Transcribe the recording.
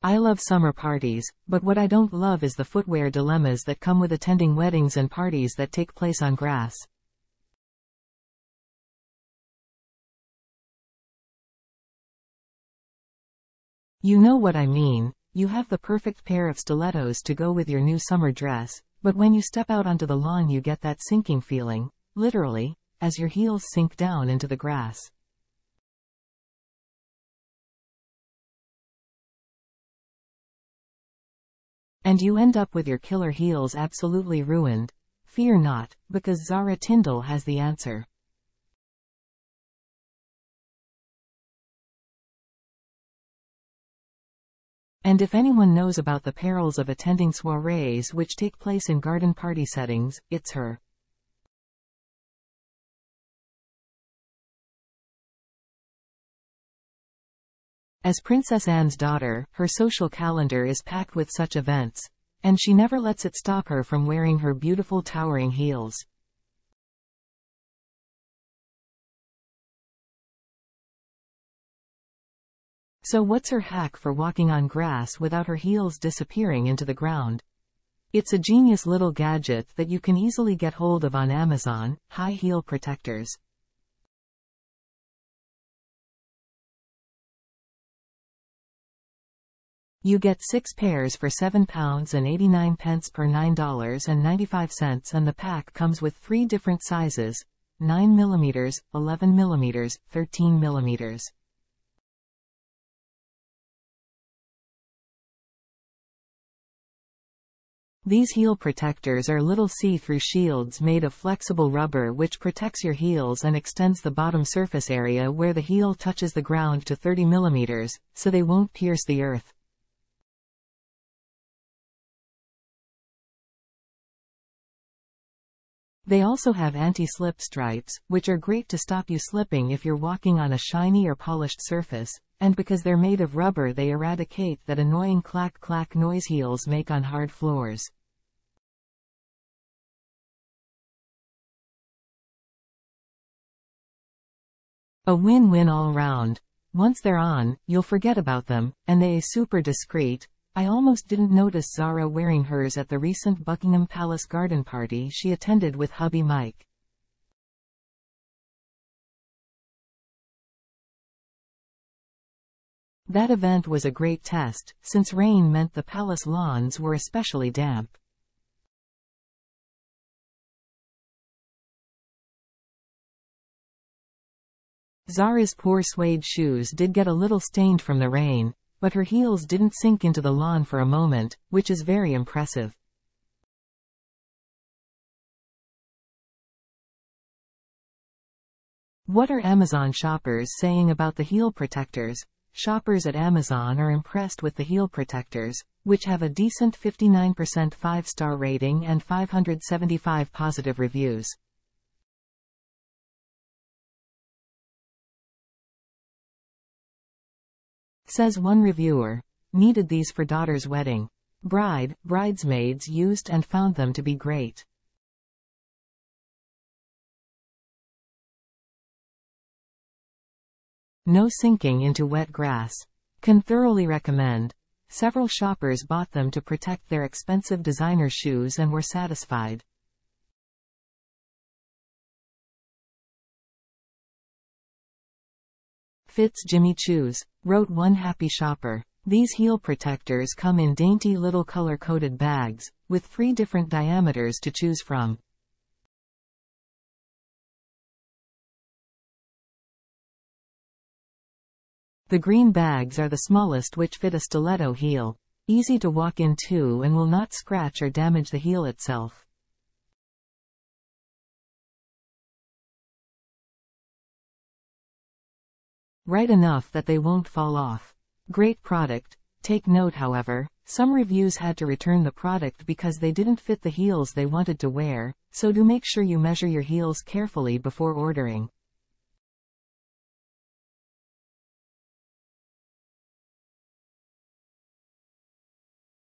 I love summer parties, but what I don't love is the footwear dilemmas that come with attending weddings and parties that take place on grass. You know what I mean. You have the perfect pair of stilettos to go with your new summer dress, but when you step out onto the lawn you get that sinking feeling, literally, as your heels sink down into the grass. And you end up with your killer heels absolutely ruined. Fear not, because Zara Tindall has the answer. And if anyone knows about the perils of attending soirees which take place in garden party settings, it's her. As Princess Anne's daughter, her social calendar is packed with such events, and she never lets it stop her from wearing her beautiful towering heels. So what's her hack for walking on grass without her heels disappearing into the ground? It's a genius little gadget that you can easily get hold of on Amazon: high heel protectors. You get 6 pairs for £7.89 per $9.95, and the pack comes with 3 different sizes: 9mm, 11mm, 13mm. These heel protectors are little see-through shields made of flexible rubber which protects your heels and extends the bottom surface area where the heel touches the ground to 30mm, so they won't pierce the earth. They also have anti-slip stripes, which are great to stop you slipping if you're walking on a shiny or polished surface, and because they're made of rubber they eradicate that annoying clack-clack noise heels make on hard floors. A win-win all round. Once they're on, you'll forget about them, and they're super discreet. I almost didn't notice Zara wearing hers at the recent Buckingham Palace garden party she attended with hubby Mike. That event was a great test, since rain meant the palace lawns were especially damp. Zara's poor suede shoes did get a little stained from the rain, but her heels didn't sink into the lawn for a moment, which is very impressive. What are Amazon shoppers saying about the heel protectors? Shoppers at Amazon are impressed with the heel protectors, which have a decent 59% 5-star rating and 575 positive reviews. Says one reviewer. Needed these for daughter's wedding. Bridesmaids used and found them to be great. No sinking into wet grass. Can thoroughly recommend. Several shoppers bought them to protect their expensive designer shoes and were satisfied. Fits Jimmy Choos, wrote one happy shopper. These heel protectors come in dainty little color-coded bags, with 3 different diameters to choose from. The green bags are the smallest, which fit a stiletto heel. Easy to walk into and will not scratch or damage the heel itself. Right enough that they won't fall off. Great product. Take note however, some reviews had to return the product because they didn't fit the heels they wanted to wear, so do make sure you measure your heels carefully before ordering.